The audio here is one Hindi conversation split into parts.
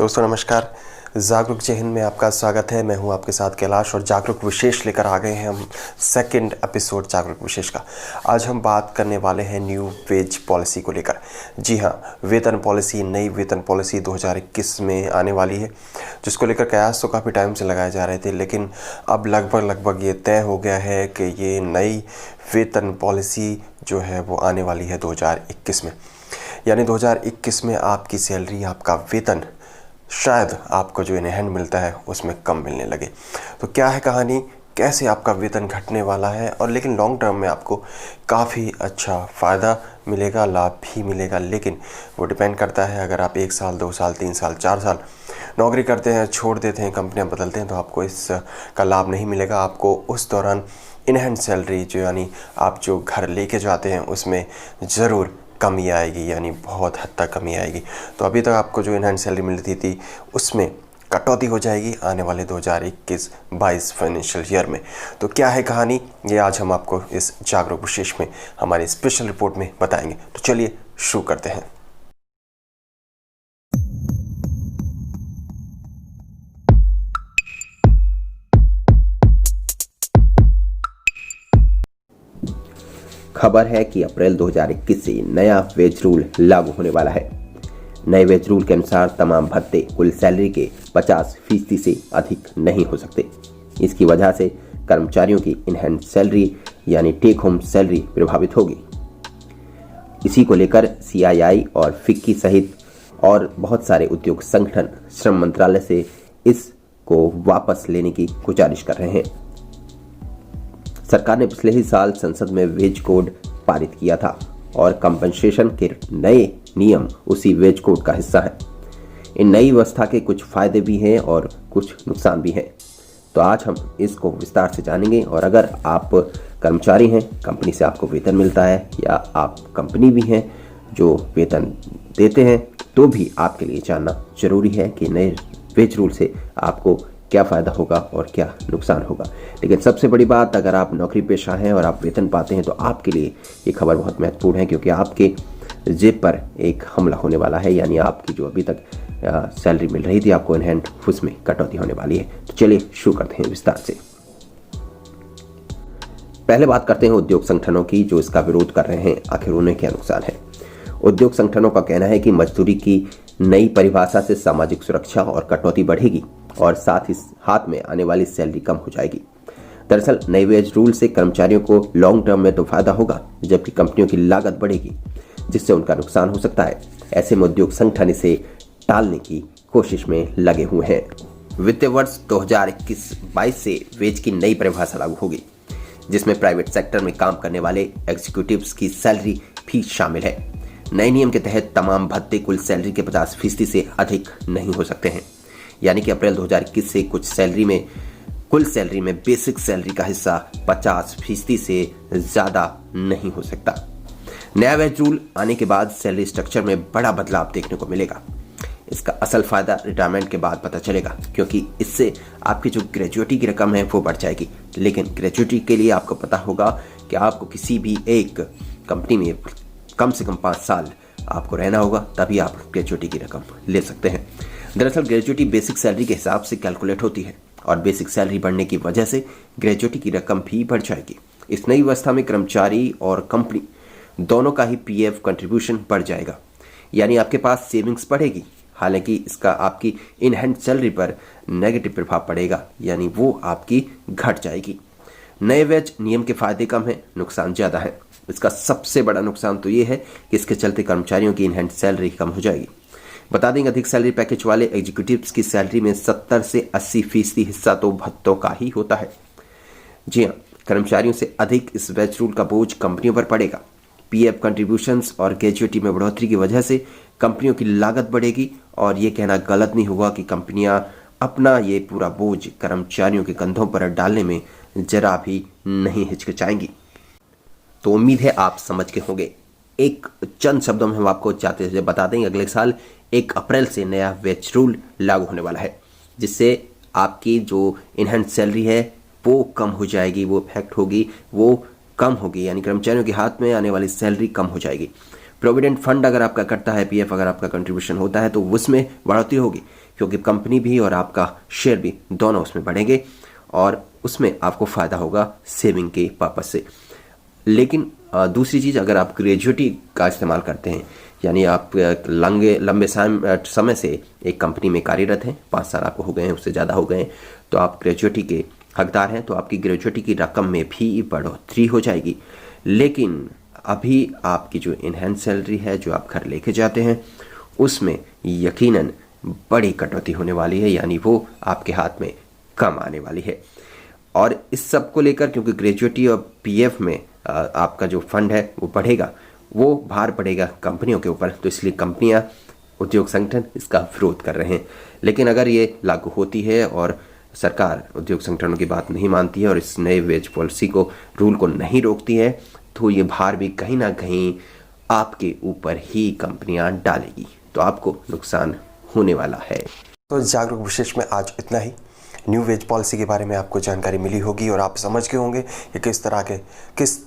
दोस्तों नमस्कार। जागरूक जय हिंद में आपका स्वागत है। मैं हूं आपके साथ कैलाश और जागरूक विशेष लेकर आ गए हैं हम सेकंड एपिसोड जागरूक विशेष का। आज हम बात करने वाले हैं न्यू वेज पॉलिसी को लेकर। जी हां, वेतन पॉलिसी, नई वेतन पॉलिसी 2021 में आने वाली है, जिसको लेकर कयास तो काफ़ी टाइम से लगाए जा रहे थे, लेकिन अब लगभग ये तय हो गया है कि ये नई वेतन पॉलिसी जो है वो आने वाली है 2021 में। यानी 2021 में आपकी सैलरी, आपका वेतन शायद आपको जो इन हैंड मिलता है उसमें कम मिलने लगे। तो क्या है कहानी, कैसे आपका वेतन घटने वाला है, और लेकिन लॉन्ग टर्म में आपको काफ़ी अच्छा फ़ायदा मिलेगा, लाभ भी मिलेगा। लेकिन वो डिपेंड करता है, अगर आप 1 साल, 2 साल, 3 साल, 4 साल नौकरी करते हैं, छोड़ देते हैं, कंपनियां बदलते हैं, तो आपको इसका लाभ नहीं मिलेगा। आपको उस दौरान इन हैंड सैलरी जो यानी आप जो घर लेके जाते हैं उसमें ज़रूर कमी आएगी, यानी बहुत हद तक कमी आएगी। तो अभी तक आपको जो इन हैंड सैलरी मिलती थी उसमें कटौती हो जाएगी आने वाले 2021-22 फाइनेंशियल ईयर में। तो क्या है कहानी, ये आज हम आपको इस जागरूक विशेष में हमारी स्पेशल रिपोर्ट में बताएंगे। तो चलिए शुरू करते हैं। खबर है कि अप्रैल 2021 से नया वेज रूल लागू होने वाला है। नए वेज रूल के अनुसार तमाम भत्ते कुल सैलरी के 50% से अधिक नहीं हो सकते। इसकी वजह से कर्मचारियों की इन हैंड सैलरी यानी टेक होम सैलरी प्रभावित होगी। इसी को लेकर CII और फिक्की सहित और बहुत सारे उद्योग संगठन श्रम मंत्रालय से इसको वापस लेने की गुजारिश कर रहे हैं। सरकार ने पिछले ही साल संसद में वेज कोड पारित किया था और कंपनसेशन के नए नियम उसी वेज कोड का हिस्सा हैं। इन नई व्यवस्था के कुछ फायदे भी हैं और कुछ नुकसान भी हैं। तो आज हम इसको विस्तार से जानेंगे। और अगर आप कर्मचारी हैं, कंपनी से आपको वेतन मिलता है, या आप कंपनी भी हैं जो वेतन देते हैं, तो भी आपके लिए जानना जरूरी है कि नए वेज रूल से आपको क्या फ़ायदा होगा और क्या नुकसान होगा। लेकिन सबसे बड़ी बात, अगर आप नौकरी पेशा हैं और आप वेतन पाते हैं तो आपके लिए ये खबर बहुत महत्वपूर्ण है, क्योंकि आपके जेब पर एक हमला होने वाला है। यानी आपकी जो अभी तक सैलरी मिल रही थी, आपको इन हैंड उसमें कटौती होने वाली है। तो चलिए शुरू करते हैं विस्तार से। पहले बात करते हैं उद्योग संगठनों की, जो इसका विरोध कर रहे हैं। आखिर उन्हें क्या नुकसान है? उद्योग संगठनों का कहना है कि मजदूरी की नई परिभाषा से सामाजिक सुरक्षा और कटौती बढ़ेगी और साथ ही हाथ में आने वाली सैलरी कम हो जाएगी। दरअसल नए वेज रूल से कर्मचारियों को लॉन्ग टर्म में तो फायदा होगा, जबकि कंपनियों की लागत बढ़ेगी, जिससे उनका नुकसान हो सकता है। ऐसे में उद्योग संगठन इसे टालने की कोशिश में लगे हुए हैं। वित्तीय वर्ष 2021-22 से वेज की नई परिभाषा लागू होगी, जिसमें प्राइवेट सेक्टर में काम करने वाले एग्जीक्यूटिव्स की सैलरी भी शामिल है। नए नियम के तहत तमाम भत्ते कुल सैलरी के 50% से अधिक नहीं हो सकते हैं। यानी कि अप्रैल 2021 से कुल सैलरी में बेसिक सैलरी का हिस्सा 50% से ज़्यादा नहीं हो सकता। नया वेज रूल आने के बाद सैलरी स्ट्रक्चर में बड़ा बदलाव देखने को मिलेगा। इसका असल फायदा रिटायरमेंट के बाद पता चलेगा, क्योंकि इससे आपकी जो ग्रेजुएटी की रकम है वो बढ़ जाएगी। लेकिन ग्रेजुएटी के लिए आपको पता होगा कि आपको किसी भी एक कंपनी में कम से कम 5 साल आपको रहना होगा, तभी आप ग्रेजुएटी की रकम ले सकते हैं। दरअसल ग्रेजुएटी बेसिक सैलरी के हिसाब से कैलकुलेट होती है, और बेसिक सैलरी बढ़ने की वजह से ग्रेजुएटी की रकम भी बढ़ जाएगी। इस नई व्यवस्था में कर्मचारी और कंपनी दोनों का ही PF कंट्रीब्यूशन बढ़ जाएगा, यानी आपके पास सेविंग्स बढ़ेगी। हालांकि इसका आपकी इन हैंड सैलरी पर नेगेटिव प्रभाव पड़ेगा, यानी वो आपकी घट जाएगी। नए वेज नियम के फायदे कम हैं, नुकसान ज़्यादा है। इसका सबसे बड़ा नुकसान तो ये है कि इसके चलते कर्मचारियों की इन हैंड सैलरी कम हो जाएगी। बता देंगे, अधिक सैलरी पैकेज वाले एग्जीक्यूटिव्स की सैलरी में 70 से 80% हिस्सा तो भत्तों का ही होता है। जी हाँ, कर्मचारियों से अधिक इस वेज रूल का बोझ कंपनियों पर पड़ेगा। PF कंट्रीब्यूशंस और ग्रेजुएटी में बढ़ोतरी की वजह से कंपनियों की लागत बढ़ेगी, और ये कहना गलत नहीं होगा कि कंपनियां अपना ये पूरा बोझ कर्मचारियों के कंधों पर डालने में जरा भी नहीं हिचकिचाएंगी। तो उम्मीद है आप समझ के होंगे। एक चंद शब्दों में हम आपको जाते हुए बता देंगे, अगले साल 1 अप्रैल से नया वेज रूल लागू होने वाला है, जिससे आपकी जो इन हैंड सैलरी है वो कम हो जाएगी, वो इफेक्ट होगी, वो कम होगी। यानी कर्मचारियों के हाथ में आने वाली सैलरी कम हो जाएगी। प्रोविडेंट फंड अगर आपका कटता है, पीएफ अगर आपका कंट्रीब्यूशन होता है, तो उसमें बढ़ोतरी होगी, क्योंकि कंपनी भी और आपका शेयर भी दोनों उसमें बढ़ेंगे और उसमें आपको फ़ायदा होगा सेविंग के पर्पज़ से। लेकिन दूसरी चीज़, अगर आप ग्रेजुएटी का इस्तेमाल करते हैं, यानी आप लंबे समय से एक कंपनी में कार्यरत हैं, 5 साल आपको हो गए हैं, उससे ज़्यादा हो गए हैं, तो आप ग्रेजुएटी के हकदार हैं, तो आपकी ग्रेजुएटी की रकम में भी बढ़ोतरी हो जाएगी। लेकिन अभी आपकी जो इनहैंस सैलरी है, जो आप घर लेके जाते हैं, उसमें यकीनन बड़ी कटौती होने वाली है, यानी वो आपके हाथ में कम आने वाली है। और इस सब को लेकर, क्योंकि ग्रेजुएटी और पीएफ में आपका जो फंड है वो बढ़ेगा, वो भार पड़ेगा कंपनियों के ऊपर, तो इसलिए कंपनियां, उद्योग संगठन इसका विरोध कर रहे हैं। लेकिन अगर ये लागू होती है और सरकार उद्योग संगठनों की बात नहीं मानती है और इस नए वेज पॉलिसी को, रूल को नहीं रोकती है, तो ये भार भी कहीं ना कहीं आपके ऊपर ही कंपनियां डालेगी, तो आपको नुकसान होने वाला है। तो जागरूक विशेष में आज इतना ही। न्यू वेज पॉलिसी के बारे में आपको जानकारी मिली होगी और आप समझ गए होंगे कि किस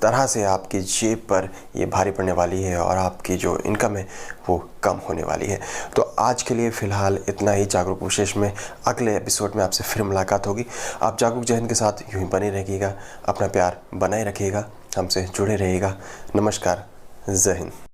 तरह से आपकी जेब पर ये भारी पड़ने वाली है और आपकी जो इनकम है वो कम होने वाली है। तो आज के लिए फ़िलहाल इतना ही जागरूक विशेष में। अगले एपिसोड में आपसे फिर मुलाकात होगी। आप जागरूक जय हिंद के साथ यूँ ही बने रहिएगा, अपना प्यार बनाए रखिएगा, हमसे जुड़े रहिएगा। नमस्कार, जय हिंद।